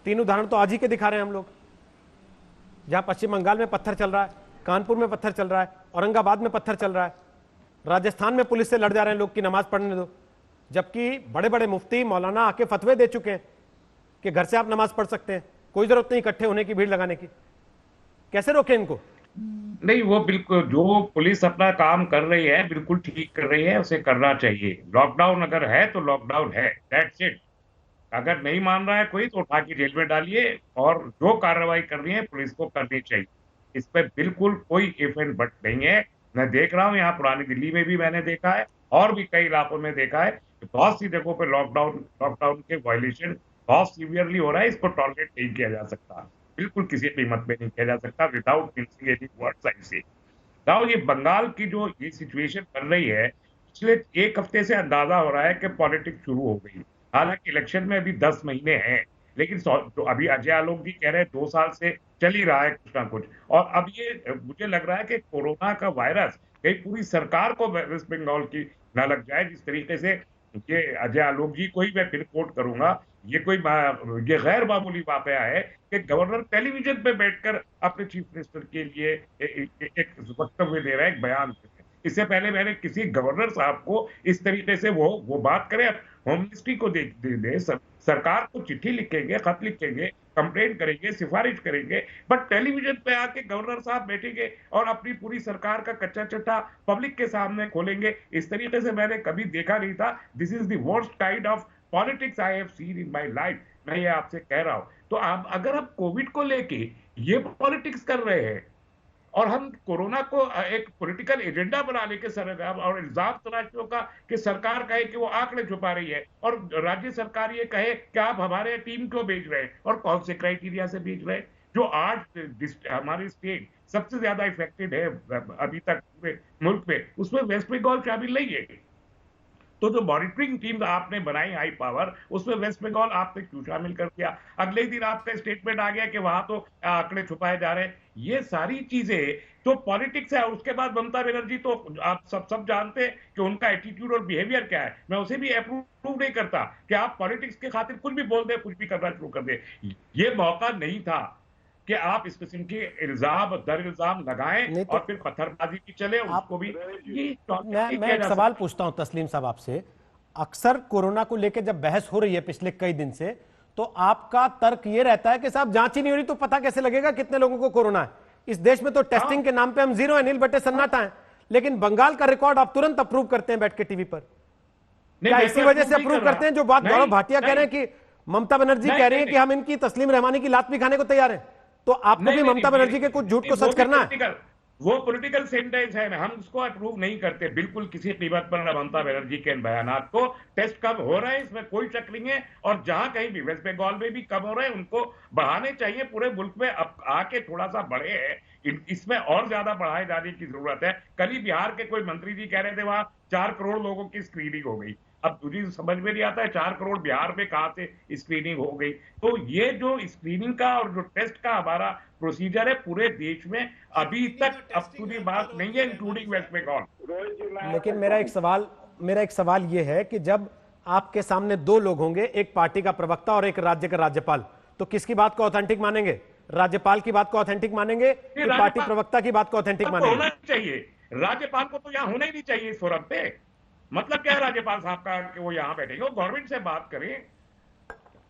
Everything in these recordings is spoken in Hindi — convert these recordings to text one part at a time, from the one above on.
तीन उदाहरण तो आज ही के दिखा रहे हैं हम लोग, जहां पश्चिम बंगाल में पत्थर चल रहा है, कानपुर में पत्थर चल रहा है, औरंगाबाद में पत्थर चल रहा है, राजस्थान में पुलिस से लड़ जा रहे हैं लोग कि नमाज पढ़ने दो, जबकि बड़े बड़े मुफ्ती मौलाना आके फतवे दे चुके हैं कि घर से आप नमाज पढ़ सकते हैं, कोई जरूरत नहीं इकट्ठे होने की, भीड़ लगाने की। कैसे रोके इनको? नहीं, वो बिल्कुल जो पुलिस अपना काम कर रही है बिल्कुल ठीक कर रही है, उसे करना चाहिए। लॉकडाउन अगर है तो लॉकडाउन है, दैट्स इट। अगर नहीं मान रहा है कोई तो उठा के जेल में डालिए, और जो कार्रवाई करनी है पुलिस को करनी चाहिए। इस पे बिल्कुल कोई इफ एंड बट नहीं है। मैं देख रहा हूँ यहाँ पुरानी दिल्ली में भी मैंने देखा है, और भी कई इलाकों में देखा है कि बहुत सी जगहों पे लॉकडाउन लॉकडाउन के वायलेशन बहुत सीवियरली हो रहा है। इसको टॉलरेट नहीं किया जा सकता, बिल्कुल किसी कीमत पे नहीं किया जा सकता, without mincing any words I से। नाउ ये बंगाल की जो ये सिचुएशन बन रही है, पिछले एक हफ्ते से अंदाजा हो रहा है कि पॉलिटिक्स शुरू हो गई। हालांकि इलेक्शन में अभी 10 महीने हैं, लेकिन तो अभी अजय आलोक जी कह रहे हैं 2 साल से चल ही रहा है कुछ ना कुछ। और अब ये मुझे लग रहा है कि कोरोना का वायरस कहीं पूरी सरकार को वेस्ट बंगाल की न लग जाए। जिस तरीके से ये अजय आलोक जी को ही मैं फिर कोट करूंगा, ये गैर मामूली वाकया है कि गवर्नर टेलीविजन पे बैठकर अपने चीफ मिनिस्टर के लिए एक वक्तव्य दे रहे हैं, एक बयान दे रहे हैं। इससे पहले मैंने किसी गवर्नर साहब को इस तरीके से वो बात करें, होम मिनिस्ट्री को दे सरकार को चिट्ठी लिखेंगे, खत लिखेंगे, कंप्लेंट करेंगे, सिफारिश करेंगे, बट टेलीविजन पे आके गवर्नर साहब बैठेंगे और अपनी पूरी सरकार का कच्चा चिट्ठा पब्लिक के सामने खोलेंगे। इस तरीके से मैंने कभी देखा नहीं था। This is the worst kind of politics I have seen in my life. मैं ये आपसे कह रहा हूं। तो आप अगर आप कोविड को लेके ये पॉलिटिक्स कर रहे हैं, और हम कोरोना को एक पॉलिटिकल एजेंडा बनाने के सरकार और इल्जाम तराशियों का कि सरकार कहे कि वो आंकड़े छुपा रही है, और राज्य सरकार ये कहे कि आप हमारे टीम क्यों भेज रहे हैं, और कौन से क्राइटेरिया से भेज रहे हैं। जो 8 हमारी स्टेट सबसे ज्यादा इफेक्टेड है अभी तक पूरे मुल्क में, उसमें वेस्ट बंगाल शामिल नहीं है। तो जो मॉनिटरिंग टीम आपने बनाई हाई पावर, उसमें वेस्ट बंगाल आपने क्यों शामिल कर दिया? अगले ही दिन आपका स्टेटमेंट आ गया कि वहां तो आंकड़े छुपाए जा रहे हैं। ये सारी चीजें तो पॉलिटिक्स है। उसके बाद ममता बनर्जी तो आप सब जानते हैं कि उनका एटीट्यूड और बिहेवियर क्या है। मैं उसे भी अप्रूव नहीं करता कि आप पॉलिटिक्स के खातिर कुछ भी बोल दे, कुछ भी करना शुरू कर दे। ये मौका नहीं था कि आप इस किस्म के इल्जाम दर इल्जाम लगाएं नहीं और तो फिर पत्थरबाजी भी चले आप, उसको भी। ये नहीं मैं किया एक जा सवाल सकता। पूछता हूं तस्लीम साहब आपसे। अक्सर कोरोना को लेकर जब बहस हो रही है पिछले कई दिन से, तो आपका तर्क यह रहता है कि साहब जांच ही नहीं हो रही तो पता कैसे लगेगा कितने लोगों को कोरोना है? इस देश में तो टेस्टिंग के नाम पे हम जीरो है, नील बटे सन्नाटा है। लेकिन बंगाल का रिकॉर्ड आप तुरंत अप्रूव करते हैं बैठ के टीवी पर। नहीं, क्या मैं इसी तो वजह अप्रूव से नहीं अप्रूव कर करते रहा। हैं जो बात गौरव नहीं भाटिया कह रहे नहीं हैं कि ममता बनर्जी नहीं कह रही नहीं है कि नहीं हम इनकी तस्लीम रहमानी की लात भी खाने को तैयार हैं, तो आपको नहीं भी नहीं ममता नहीं, बनर्जी के कुछ झूठ को वो सच भी करना है? पॉलिटिकल, वो पॉलिटिकल सेंटेंस है ना, हम उसको अप्रूव नहीं करते बिल्कुल किसी कीमत पर ममता बनर्जी के इन बयानात को। टेस्ट कम हो रहे हैं इसमें कोई शक नहीं है, और जहां कहीं भी वेस्ट बंगाल में भी कम हो रहे हैं, उनको बढ़ाने चाहिए। पूरे मुल्क में अब आके थोड़ा सा बढ़े हैं, इसमें और ज्यादा बढ़ाए जाने की जरूरत है। कल ही बिहार के कोई मंत्री जी कह रहे थे वहां 4 करोड़ लोगों की स्क्रीनिंग हो गई। अब मुझे समझ में नहीं आता है 4 करोड़ बिहार में कहां से स्क्रीनिंग हो गई। तो ये जो स्क्रीनिंग का और जो टेस्ट का हमारा प्रोसीजर है पूरे देश में अभी तक अप टू दी मार्क नहीं है, इंक्लूडिंग वेस्ट बंगाल। लेकिन मेरा एक सवाल यह है कि जब आपके सामने दो लोग होंगे, एक पार्टी का प्रवक्ता और एक राज्य का राज्यपाल, तो किसकी बात को ऑथेंटिक मानेंगे? राज्यपाल की बात को ऑथेंटिक मानेंगे कि पार्टी प्रवक्ता की बात को ऑथेंटिक तो मानेंगे? होना चाहिए, राज्यपाल को तो यहाँ होना ही नहीं चाहिए इस फोरम पे। मतलब क्या है राज्यपाल साहब का कि वो यहाँ बैठेंगे? वो गवर्नमेंट से बात करें,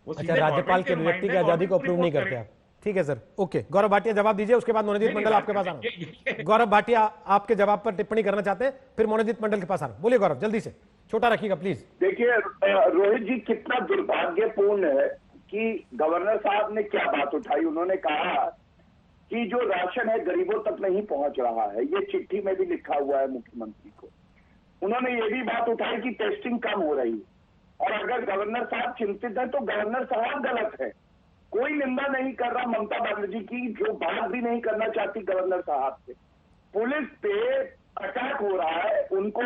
वो अच्छा, सीधे राज्यपाल गवर्नमेंट के के अभिव्यक्ति की नुमाइंदे, आजादी गवर्नमेंट को को अप्रूव नहीं रिपोर्ट करते करें। आप? ठीक है सर, ओके। गौरव भाटिया जवाब दीजिए, उसके बाद मोनोजीत नहीं मंडल आपके पास आ रहा हूं। गौरव भाटिया आपके जवाब पर टिप्पणी करना चाहते हैं, फिर मोनोजीत मंडल के पास आ रहा हूं। बोलिए गौरव, जल्दी से, छोटा रखिएगा प्लीज। देखिए रोहित जी, कितना दुर्भाग्यपूर्ण है कि गवर्नर साहब ने क्या बात उठाई। उन्होंने कहा कि जो राशन है गरीबों तक नहीं पहुंच रहा है। ये चिट्ठी में भी लिखा हुआ है मुख्यमंत्री को। उन्होंने ये भी बात उठाई कि टेस्टिंग कम हो रही है, और अगर गवर्नर साहब चिंतित है तो गवर्नर साहब गलत है। कोई निंदा नहीं कर रहा ममता बनर्जी की, जो बात भी नहीं करना चाहती गवर्नर साहब से। पुलिस पे अटैक हो रहा है, उनको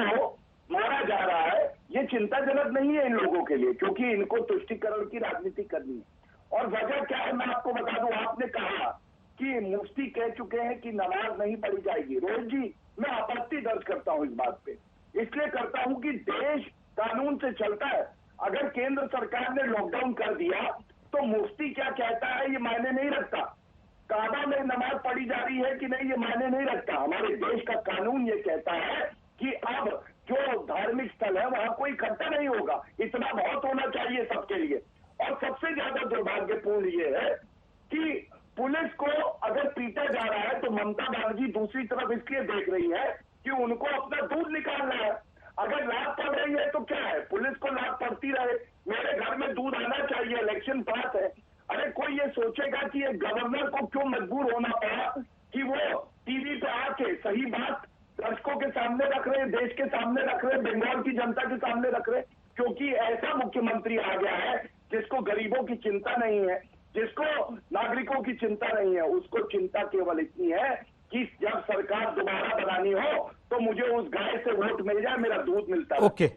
मारा जा रहा है, ये चिंताजनक नहीं है इन लोगों के लिए, क्योंकि इनको तुष्टीकरण की राजनीति करनी है। और वजह क्या है मैं आपको बता दूं। आपने कहा कि मुफ्ती कह चुके हैं कि नमाज नहीं पढ़ी जाएगी। रोहित जी, मैं आपत्ति दर्ज करता हूं इस बात पे। इसलिए करता हूं कि देश कानून से चलता है। अगर केंद्र सरकार ने लॉकडाउन कर दिया तो मुफ्ती क्या कहता है ये मायने नहीं रखता, काबा में नमाज पढ़ी जा रही है कि नहीं ये मायने नहीं रखता। हमारे देश का कानून ये कहता है कि अब जो धार्मिक स्थल है वहां कोई इकट्ठा नहीं होगा, इतना बहुत होना चाहिए सबके लिए। और सबसे ज्यादा दुर्भाग्यपूर्ण ये है कि पुलिस को अगर पीटा जा रहा है तो ममता बनर्जी दूसरी तरफ इसलिए देख रही है कि उनको अपना दूध निकालना है। अगर लाभ पड़ रही है तो क्या है, पुलिस को लाभ पड़ती रहे, मेरे घर में दूध आना चाहिए, इलेक्शन पास है। अरे कोई ये सोचेगा कि एक गवर्नर को क्यों मजबूर होना पड़ा कि वो टीवी पे आके सही बात दर्शकों के सामने रख रहे, देश के सामने रख रहे, बंगाल की जनता के सामने रख रहे, क्योंकि ऐसा मुख्यमंत्री आ गया है जिसको गरीबों की चिंता नहीं है, जिसको नागरिकों की चिंता नहीं है। उसको चिंता केवल इतनी है कि जब सरकार दोबारा बनानी हो तो मुझे उस गाय से वोट मिल जाए, मेरा दूध मिलता है। ओके।